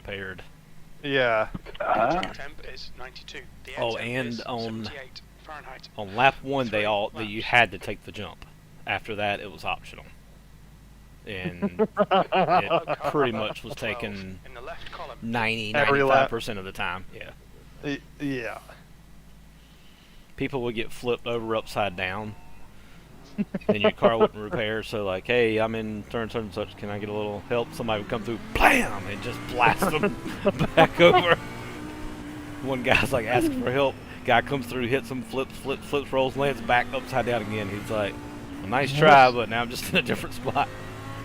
repaired. Yeah. Temp is 92. The Oh, temp and is on 78 Fahrenheit. lap 1, Three you laps. had to take the jump. After that, it was optional. And it pretty much was 12 taken in the left column. 90, Every lap. 95% of the time. Yeah. Yeah. People would get flipped over upside down, and your car wouldn't repair. So like, hey, I'm in turn such and such. Can I get a little help? Somebody would come through, blam, and just blast them back over. One guy's like asking for help. Guy comes through, hits him, flips, rolls, lands back upside down again. He's like, well, nice try, but now I'm just in a different spot.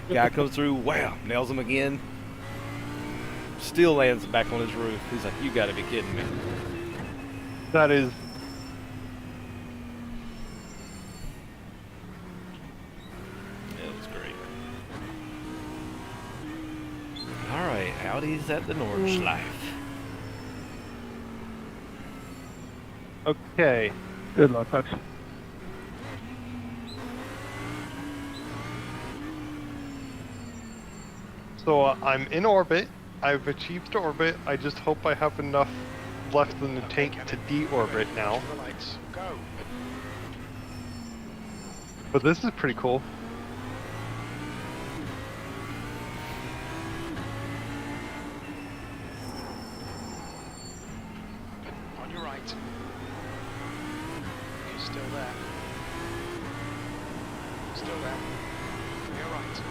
Guy comes through, wow, nails him again. Still lands back on his roof. He's like, you gotta be kidding me. That is. It was great. Alright, Audi's at the Nordschleife. Okay. Good luck, folks. So I'm in orbit. I've achieved orbit. I just hope I have enough left in the tank to deorbit now. The lights. Go. But this is pretty cool. On your right. You're still there. Still there. On your right.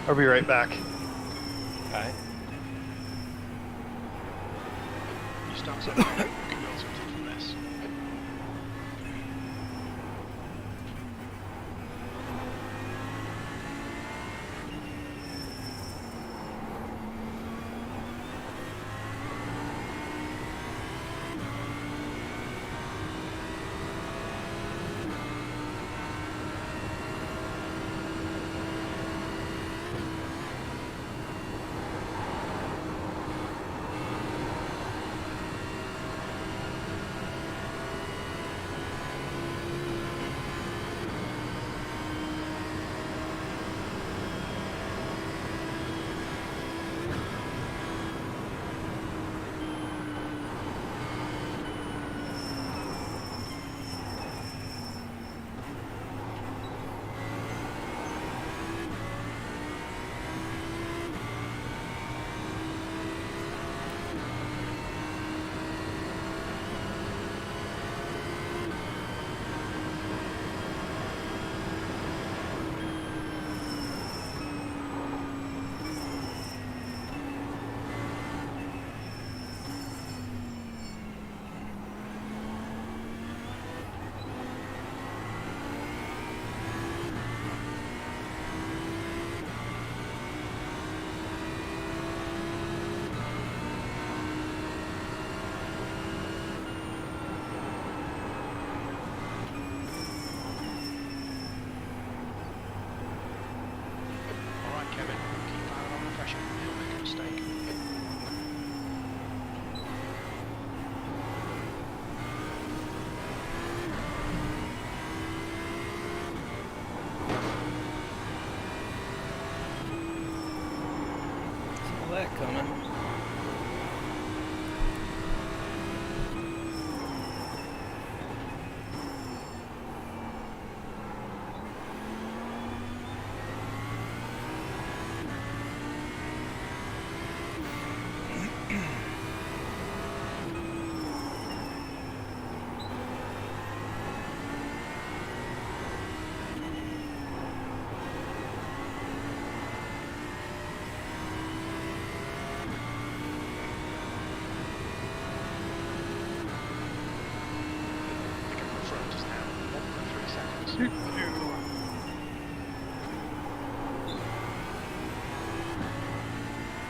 I'll be right back. Okay. You start something. You can build something from this. Alright, Kevin. Keep firing on the pressure. You'll make a mistake. Saw that coming. Pick up the front just now. 1.3 seconds.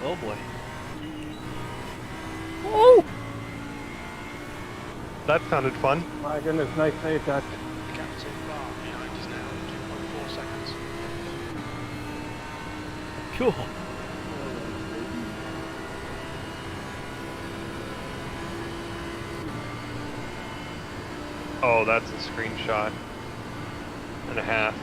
Oh boy. Woo! That sounded fun. My goodness, nice save that. The captain bar behind us now. 2.4 seconds. Cool. Oh, that's a screenshot and a half.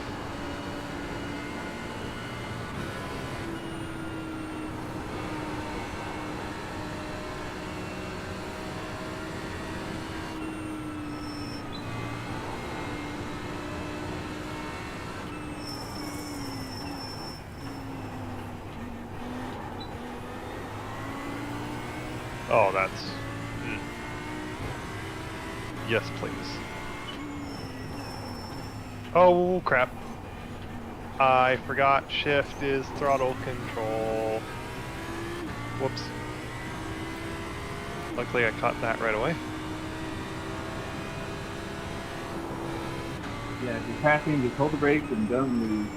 Oh, that's... Yes, please. Oh, crap. I forgot shift is throttle control. Whoops. Luckily I caught that right away. Yeah, if you're passing, just hold the brakes and don't move.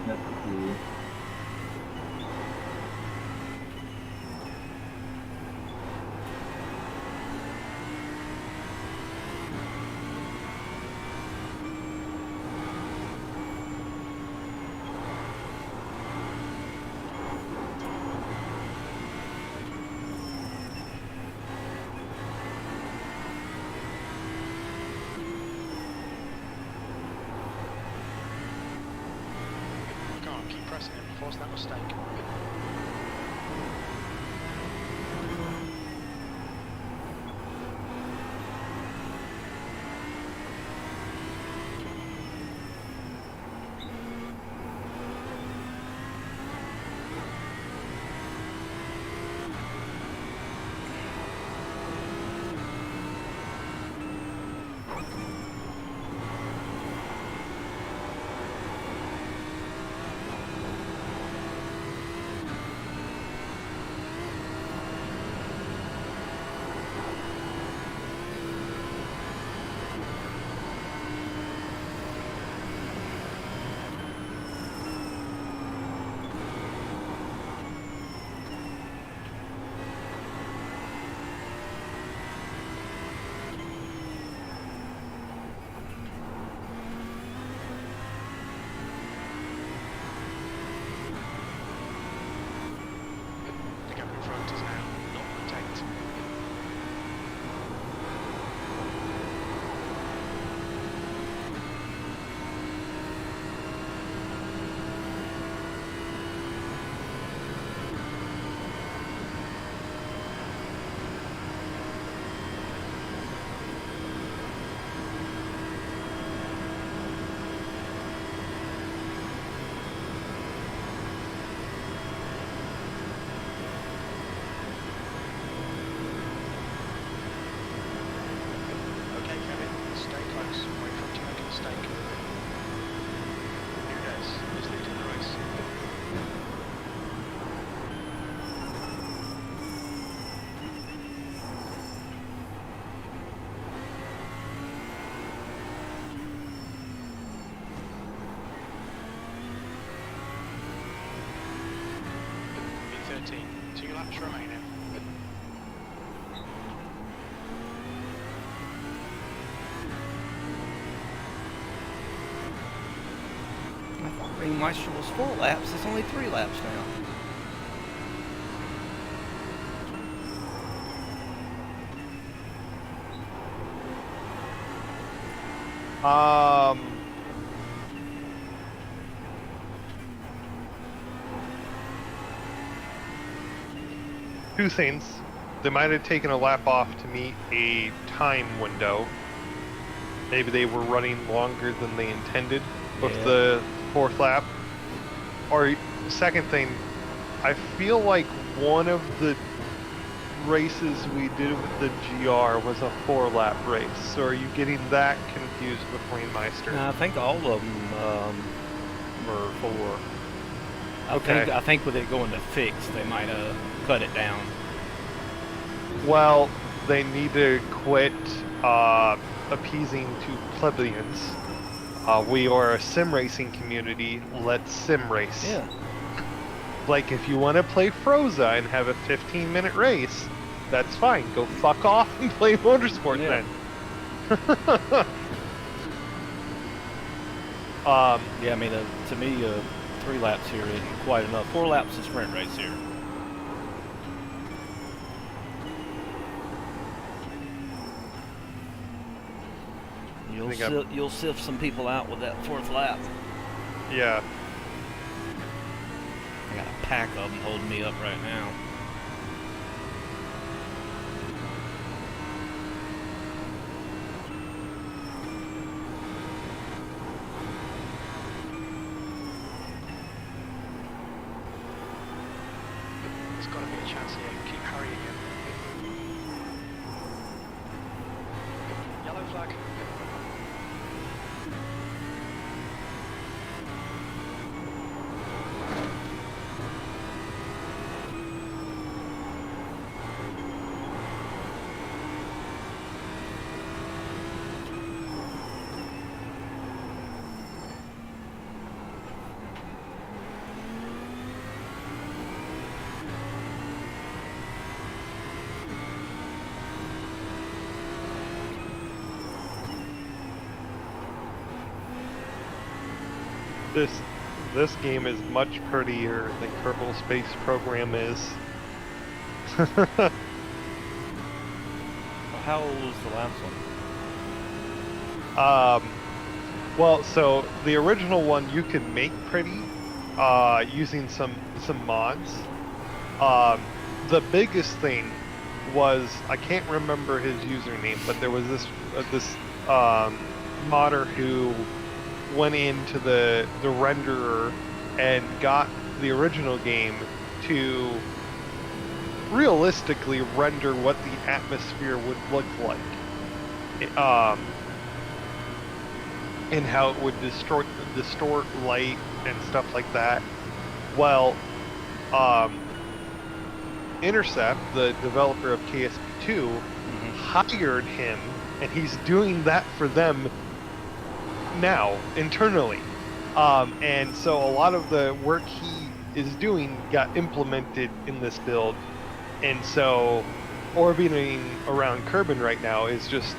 That's the key. Come on, keep pressing him. Force that mistake. The gap in front is now not protect. Okay, Kevin, stay close. Wait for him to make a mistake. Nunes is leading the race. V13, 2 laps remaining. I thought Meister was 4 laps. It's only 3 laps now. Two things. They might have taken a lap off to meet a time window. Maybe they were running longer than they intended with Yeah. the 4th lap. Or, second thing, I feel like one of the races we did with the GR was a 4-lap race. So are you getting that confused with Meister? I think all of them were 4. Okay. I think with it going to fix, they might have cut it down. Well, they need to quit appeasing to plebeians. We are a sim racing community. Let's sim race. Yeah. Like, if you want to play Froza and have a 15-minute race, that's fine. Go fuck off and play Motorsport Yeah. then. Yeah, I mean, to me, 3 laps here isn't quite enough. 4 laps is sprint race here. You'll sift some people out with that 4th lap. Yeah. I got a pack of them holding me up right now. There's got to be a chance here. Keep hurrying him. flag. This game is much prettier than Kerbal Space Program is. Well, how old was the last one? Well, so the original one you could make pretty using some mods. The biggest thing was, I can't remember his username, but there was this modder who went into the renderer and got the original game to realistically render what the atmosphere would look like, and how it would distort light and stuff like that. Well, Intercept, the developer of KSP2, hired him, and he's doing that for them now internally, and so a lot of the work he is doing got implemented in this build, and so orbiting around Kerbin right now is just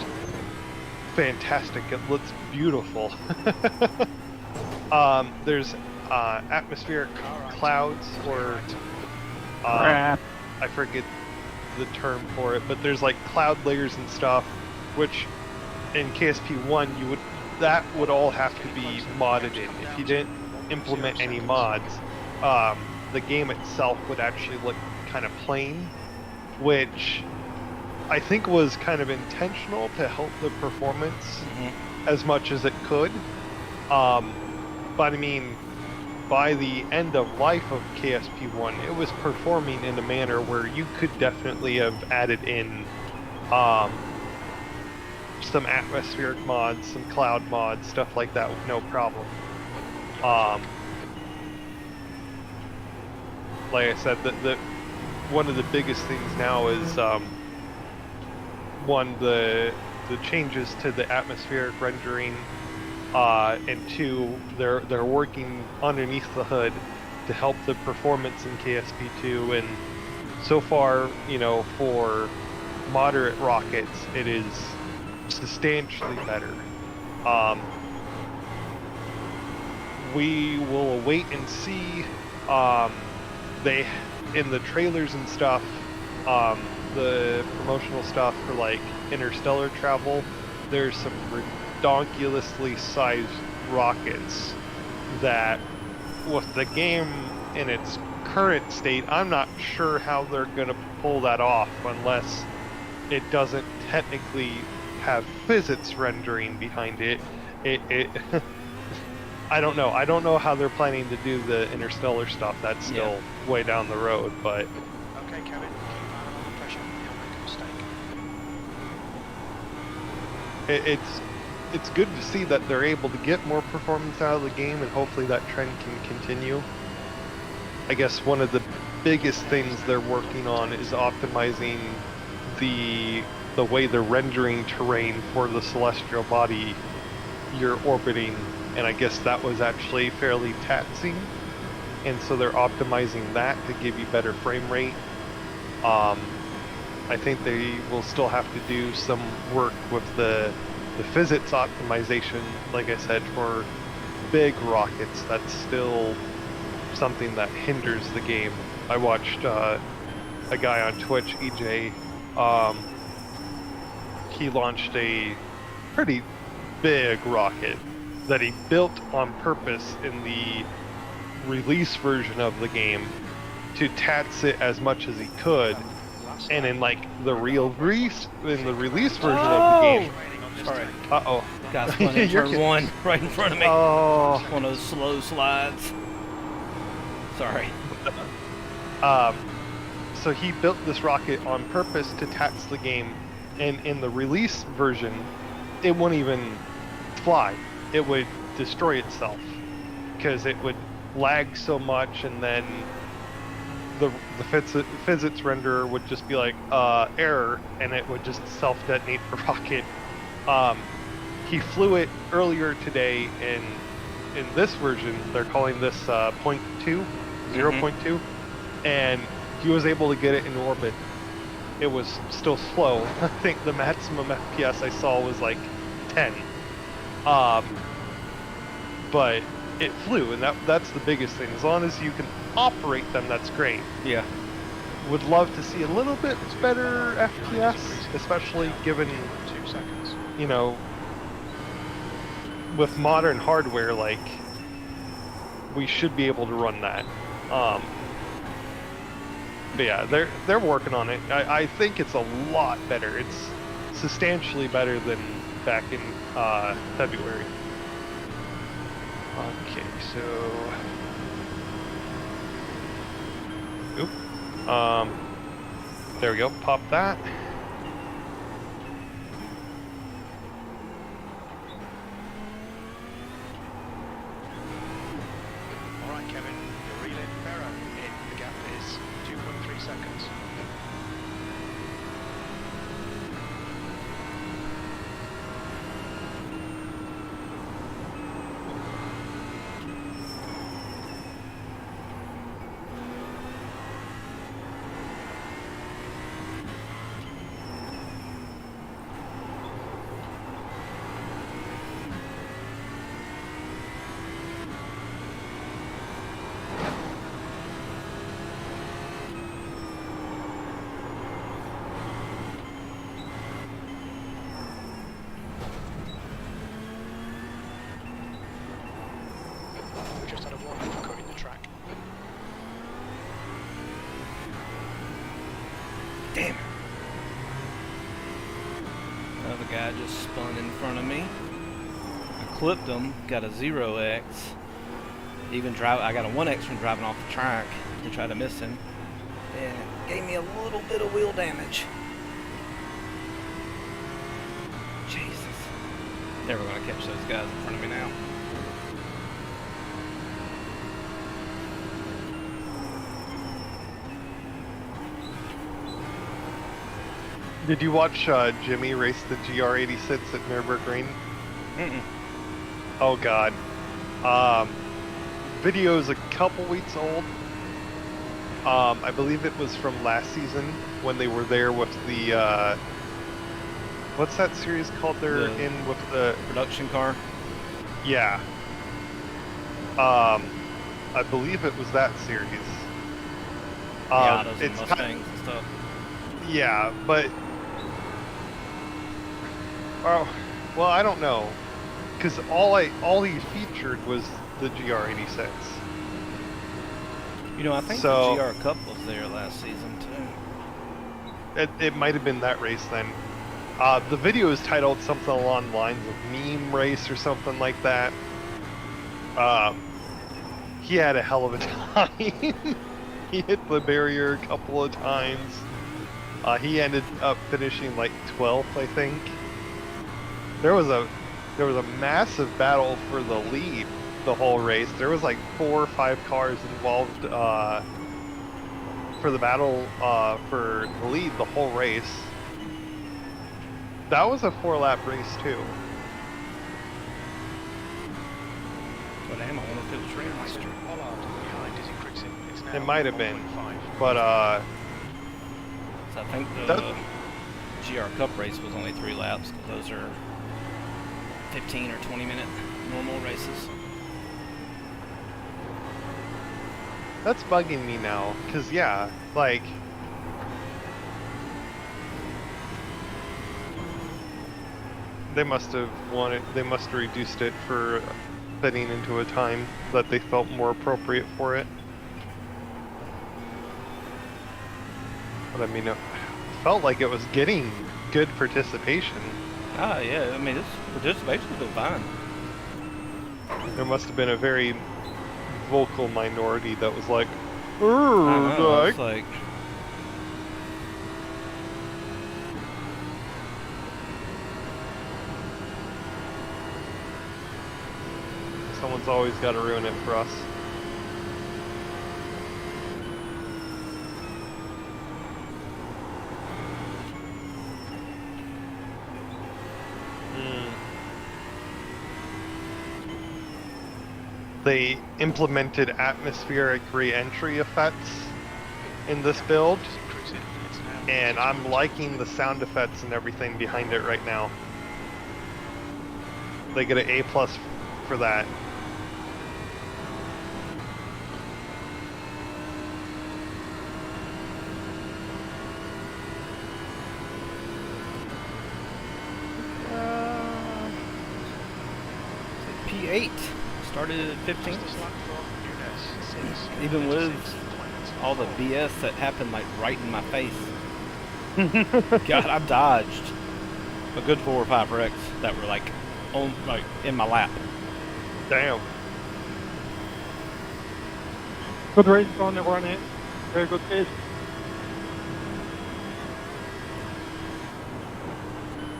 fantastic. It looks beautiful. There's atmospheric clouds, or Crap. I forget the term for it, but there's like cloud layers and stuff, which in KSP1 that would all have to be modded in. If you didn't implement any mods, the game itself would actually look kind of plain, which I think was kind of intentional to help the performance as much as it could. But I mean, by the end of life of KSP1, it was performing in a manner where you could definitely have added in some atmospheric mods, some cloud mods, stuff like that with no problem. Like I said, the one of the biggest things now is one, the changes to the atmospheric rendering, and two, they're working underneath the hood to help the performance in KSP2, and so far, for moderate rockets, it is substantially better. We will wait and see. They, in the trailers and stuff, the promotional stuff for like interstellar travel, there's some redonkulously sized rockets that, with the game in its current state, I'm not sure how they're gonna pull that off unless it doesn't technically have physics rendering behind it. I don't know. I don't know how they're planning to do the interstellar stuff. That's still way down the road, but Okay, Kevin, keep under pressure. You'll make a mistake. it's good to see that they're able to get more performance out of the game, and hopefully that trend can continue. I guess one of the biggest things they're working on is optimizing the way they're rendering terrain for the celestial body you're orbiting, and I guess that was actually fairly taxing, and so they're optimizing that to give you better frame rate. I think they will still have to do some work with the physics optimization, like I said, for big rockets. That's still something that hinders the game. I watched a guy on Twitch, EJ, he launched a pretty big rocket that he built on purpose in the release version of the game to tax it as much as he could, and in like the release version of the game. Sorry. Uh-oh. Guys, one in You're turn kidding. one right in front of me. Oh. One of those slow slides. Sorry. So he built this rocket on purpose to tax the game, and in the release version, it wouldn't even fly. It would destroy itself because it would lag so much, and then the physics renderer would just be like error, and it would just self-detonate the rocket. He flew it earlier today, and in this version they're calling this 0.2, 0.2, and he was able to get it in orbit. It was still slow. I think the maximum FPS I saw was like 10. But it flew, and that's the biggest thing. As long as you can operate them, that's great. Yeah. Would love to see a little bit better FPS, especially given, 2 seconds. you know, with modern hardware, like, we should be able to run that. But yeah, they're working on it. I think it's a lot better. It's substantially better than back in February. Okay, so there we go. Pop that. All right, Kevin, you're reeling Ferro in. The gap is 2.3 seconds. We just had a warning for cutting the track. Damn. Another guy just spun in front of me. I clipped him, got a 0x. Even I got a 1x from driving off the track to try to miss him. And it gave me a little bit of wheel damage. Jesus. Never gonna catch those guys in front of me now. Did you watch Jimmy race the GR86 at Nürburgring? Mm-mm. Oh god. Video's a couple weeks old. I believe it was from last season when they were there with the what's that series called they're in with the Production car. yeah. I believe it was that series. Yeah, those it's Mustangs and stuff. yeah, but oh, well, I don't know, because all he featured was the GR86. You know, I think So- the GR Cup was there last season too. It might have been that race then. The video is titled something along the lines of meme race or something like that. He had a hell of a time. He hit the barrier a couple of times. He ended up finishing like 12th, I think. There was a massive battle for the lead the whole race. There was like 4 or 5 cars involved for the battle for the lead the whole race. That was a 4-lap race too. But damn, I wonder if it was Meister. Pollard behind is increasing. It's now It might have been, 1.5. but So I think the That- GR Cup race was only 3 laps, because those are 15 or 20 minute normal races. that's bugging me now. Cause yeah, like they must have reduced it for fitting into a time that they felt more appropriate for it. But I mean, it felt like it was getting good participation. Ah, yeah, I mean, this participation's been fine. There must have been a very vocal minority that was like, I know, like, it's like, Someone's always got to ruin it for us. They implemented atmospheric re-entry effects in this build, Just increase it. It's now and I'm liking the sound effects and everything behind it right now. They get an A+ for that. P8 started at 15. Just a slack for Nunes. 6, Even 36, with all the BS that happened like right in my face. God, I dodged a good 4 or 5 wrecks that were like on like in my lap. Damn. Good race on the one hit. Very good pace.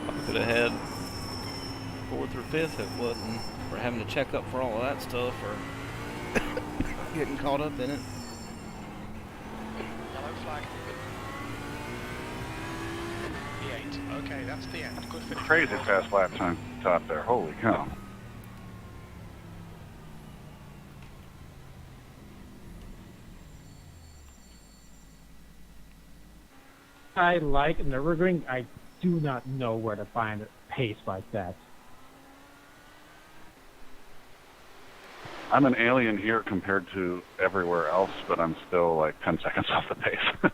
I could have had 4th or 5th if it wasn't for having to check up for all of that stuff or getting caught up in it. Yellow flag. P8. Okay, that's the end. Good finish. Crazy fast lap time top there. Holy cow. I like Nürburgring. I do not know where to find a pace like that. I'm an alien here compared to everywhere else, but I'm still like 10 seconds off the pace.